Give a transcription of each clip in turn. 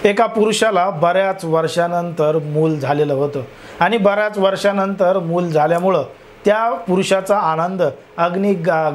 एका पुरुषाला बऱ्याच वर्षानंतर मूल झालेलं होतं आणि बऱ्याच वर्षानंतर मूल झाल्यामुळं त्या पुरुषाचा आनंद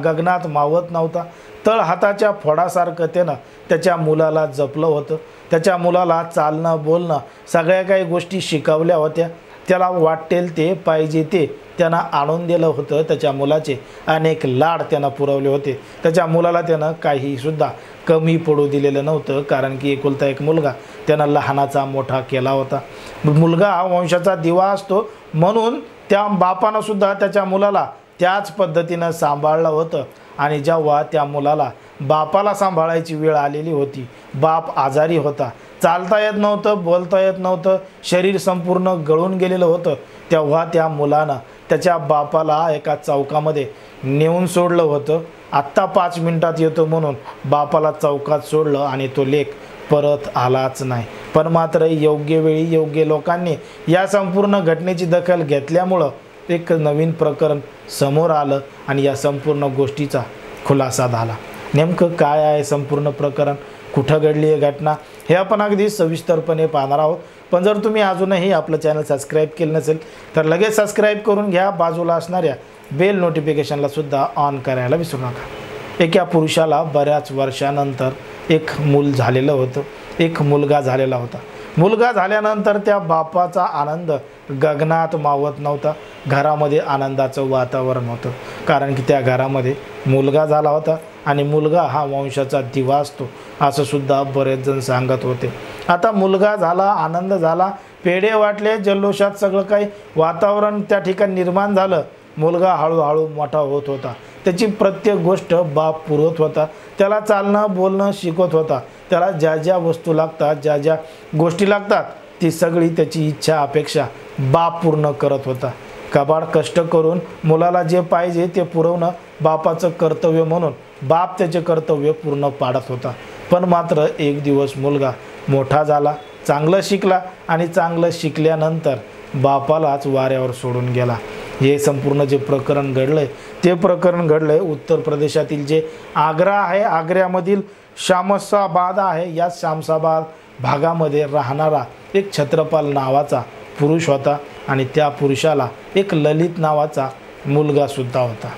गगनात मावत नव्हता। तळ हाताच्या फोडासारखं त्यानं त्याच्या मुलाला जपलं होतं। त्याच्या मुलाला चालणं बोलणं सगळ्या काही गोष्टी शिकवल्या होत्या। त्याला वाटेल ते पाहिजे ते त्यानं आणून दिलं होतं। त्याच्या मुलाचे अनेक लाड त्यानं पुरवले होते। त्याच्या मुलाला त्यानं काही सुद्धा कमी पडू दिलेलं नव्हतं, कारण की एकुलता एक मुलगा त्यानं लहानाचा मोठा केला होता। मुलगा हा वंशाचा दिवा असतो, म्हणून त्या बापानं सुद्धा त्याच्या मुलाला त्याच पद्धतीनं सांभाळलं होतं। आणि जेव्हा त्या मुलाला बापाला सांभाळायची वेळ आलेली होती, बाप आजारी होता, चालता येत नव्हतं, बोलता येत नव्हतं, शरीर संपूर्ण गळून गेलेलं होतं, तेव्हा त्या मुलानं त्याच्या बापाला एका चौकामध्ये नेऊन सोडलं होतं। आत्ता 5 मिनिटात येतो म्हणून बापाला चौकात सोडलं आणि तो लेक परत आलाच नाही। पण मात्र योग्य वेळी योग्य लोकांनी या संपूर्ण घटनेची दखल घेतल्यामुळं एक नवीन प्रकरण समोर आलं आणि या संपूर्ण गोष्टीचा खुलासा झाला। नेमकं काय आहे संपूर्ण प्रकरण, कुठं घडली आहे घटना, हे आपण अगदी सविस्तरपणे पाहणार आहोत। पण जर तुम्ही अजूनही आपलं चॅनल सबस्क्राईब केलं नसेल तर लगेच सबस्क्राईब करून घ्या। बाजूला असणाऱ्या बेल नोटिफिकेशनला सुद्धा ऑन करायला विसरू नका। एका पुरुषाला बऱ्याच वर्षानंतर एक मूल झालेलं होतं, एक मुलगा झालेला होता। मुलगा झाल्यानंतर त्या बापाचा आनंद गगनात मावत नव्हता। घरामध्ये आनंदाचं वातावरण होतं, कारण की त्या घरामध्ये मुलगा झाला होता आणि मुलगा हा वंशाचा दिवा असतो असं सुद्धा बरेच जण सांगत होते। आता मुलगा झाला, आनंद झाला, पेढे वाटले, जल्लोषात सगळं काही वातावरण त्या ठिकाणी निर्माण झालं। मुलगा हळूहळू मोठा होत होता, त्याची प्रत्येक गोष्ट बाप पुरवत होता, त्याला चालणं बोलणं शिकवत होता, त्याला ज्या ज्या वस्तू लागतात, ज्या ज्या गोष्टी लागतात ती सगळी त्याची इच्छा अपेक्षा बाप पूर्ण करत होता। कबाड कष्ट करून मुलाला जे पाहिजे ते पुरवणं बापाचं कर्तव्य म्हणून बाप त्याचे कर्तव्य पूर्ण पाडत होता। पण मात्र एक दिवस मुलगा मोठा झाला, चांगलं शिकला आणि चांगलं शिकल्यानंतर बापालाच वाऱ्यावर सोडून गेला। हे संपूर्ण जे प्रकरण घडलंय ते प्रकरण घडलंय उत्तर प्रदेशातील जे आग्रा आहे, आग्र्यामधील शामसाबाद आहे। या शामसाबाद भागामध्ये राहणारा एक छत्रपाल नावाचा पुरुष होता आणि त्या पुरुषाला एक ललित नावाचा मुलगा सुद्धा होता।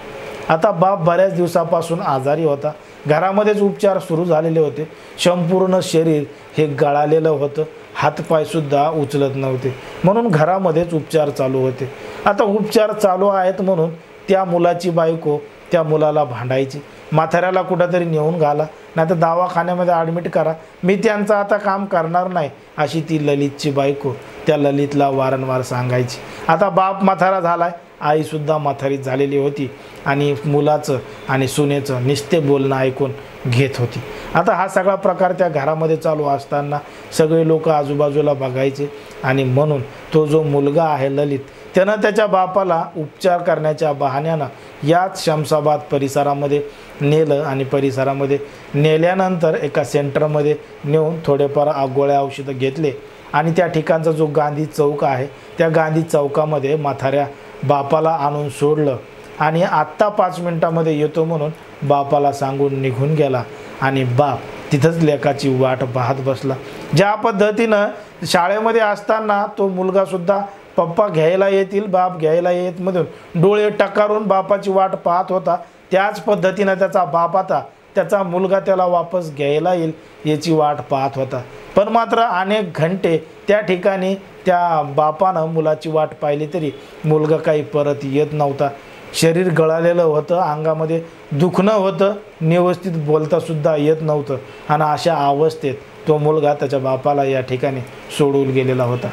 आता बाप बऱ्याच दिवसापासून आजारी होता, घरामध्येच उपचार सुरू झालेले होते, संपूर्ण शरीर हे गळालेलं होतं, हातपाय सुद्धा उचलत नव्हते, म्हणून घरामध्येच उपचार चालू होते। आता उपचार चालू आहेत म्हणून त्या मुलाची बायको त्या मुलाला भांडायची, म्हाताऱ्याला कुठंतरी नेऊन घाला, नाही तर दवाखान्यामध्ये ॲडमिट करा, मी त्यांचं आता काम करणार नाही, अशी ती ललितची बायको त्या ललितला वारंवार सांगायची। आता बाप म्हातारा झालाय, आईसुद्धा म्हातारी झालेली होती आणि मुलाचं आणि सुनेचं नुसते बोलणं ऐकून घेत होती। आता हा सगळा प्रकार त्या घरामध्ये चालू असताना सगळे लोक आजूबाजूला बघायचे आणि म्हणून तो जो मुलगा आहे ललित, त्यानं त्याच्या बापाला उपचार करण्याच्या बहाण्यानं याच शमशाबाद परिसरामध्ये नेलं आणि परिसरामध्ये नेल्यानंतर एका सेंटरमध्ये नेऊन थोडेफार गोळ्या औषधं घेतले आणि त्या ठिकाणचा जो गांधी चौक आहे त्या गांधी चौकामध्ये म्हाताऱ्या बापाला आणून सोडलं आणि आत्ता 5 मिनिटामध्ये येतो म्हणून बापाला सांगून निघून गेला आणि बाप तिथंच लेकाची वाट पाहत बसला। ज्या पद्धतीनं शाळेमध्ये असताना तो मुलगासुद्धा पप्पा घ्यायला येतील, बाप घ्यायला येत मधून डोळे टकारून बापाची वाट पाहत होता, त्याच पद्धतीनं त्याचा बाप आता त्याचा मुलगा त्याला वापस घ्यायला येईल याची वाट पाहत होता। पण मात्र अनेक घंटे त्या ठिकाणी त्या बापानं मुलाची वाट पाहिली तरी मुलगा काही परत येत नव्हता। शरीर गळालेलं होतं, अंगामध्ये दुखणं होतं, व्यवस्थित बोलतासुद्धा येत नव्हतं आणि अशा अवस्थेत तो मुलगा त्याच्या बापाला या ठिकाणी सोडून गेलेला होता।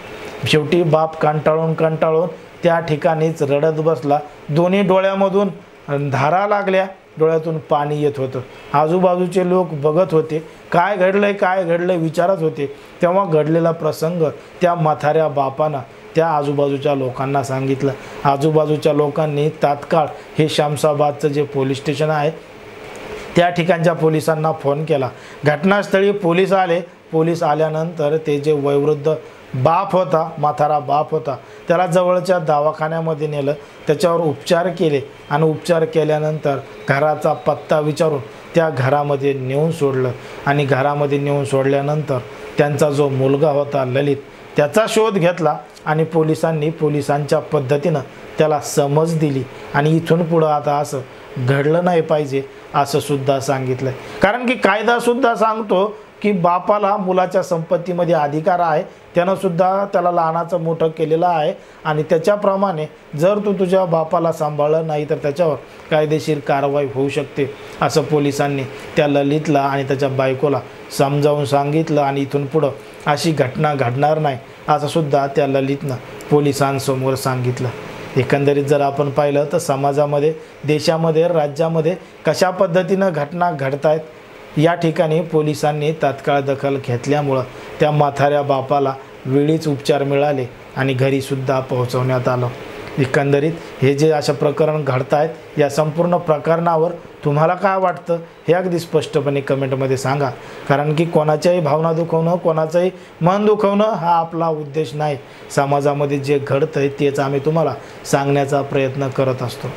शेवटी बाप कंटाळून त्या ठिकाणीच रडत बसला, दोन्ही डोळ्यामधून धारा लागल्या, डोळ्यातून पाणी येत होतं। आजूबाजूचे लोक बघत होते, काय घडलंय विचारत होते। तेव्हा घडलेला प्रसंग त्या म्हाताऱ्या बापानं त्या आजूबाजूच्या लोकांना सांगितलं। आजूबाजूच्या लोकांनी तात्काळ हे शामसाबादचं जे पोलीस स्टेशन आहे त्या ठिकाणच्या पोलिसांना फोन केला। घटनास्थळी पोलीस आले। पोलीस आल्यानंतर ते जे वयोवृद्ध बाप होता, म्हातारा बाप होता, त्याला जवळच्या दवाखान्यामध्ये नेलं, त्याच्यावर उपचार केले आणि उपचार केल्यानंतर घराचा पत्ता विचारून त्या घरामध्ये नेऊन सोडलं आणि घरामध्ये नेऊन सोडल्यानंतर त्यांचा जो मुलगा होता ललित, त्याचा शोध घेतला आणि पोलिसांच्या पद्धतीनं त्याला समज दिली आणि इथून पुढं आता असं घडलं नाही पाहिजे असं सुद्धा सांगितलं. कारण की कायदासुद्धा सांगतो की बापाला मुलाच्या संपत्तीमध्ये अधिकार आहे, त्यानं सुद्धा त्याला लहानाचं मोठं केलेलं आहे आणि त्याच्याप्रमाणे जर तू तुझ्या बापाला सांभाळलं नाही तर त्याच्यावर कायदेशीर कारवाई होऊ शकते असं पोलिसांनी त्या ललितला आणि त्याच्या बायकोला समजावून सांगितलं आणि इथून पुढं अशी घटना घडणार नाही असं सुद्धा त्या ललितनं पोलिसांसमोर सांगितलं. एकंदरीत जर आपण पाहिलं तर समाजामध्ये, देशामध्ये, राज्यामध्ये कशा पद्धतीनं घटना घडत आहेत या ठिकाणी पोलिसांनी तात्काळ दखल घेतल्यामुळं त्या म्हाताऱ्या बापाला वेळीच उपचार मिळाले आणि घरीसुद्धा पोहोचवण्यात आलं. एकंदरीत हे जे अशा प्रकरण घडत आहेत या संपूर्ण प्रकरणावर तुम्हाला काय वाटतं हे अगदी स्पष्टपणे कमेंटमध्ये सांगा. कारण की कोणाच्याही भावना दुखवणं, कोणाचंही मन दुखवणं हा आपला उद्देश नाही. समाजामध्ये जे घडतं आहे तेच आम्ही तुम्हाला सांगण्याचा प्रयत्न करत असतो.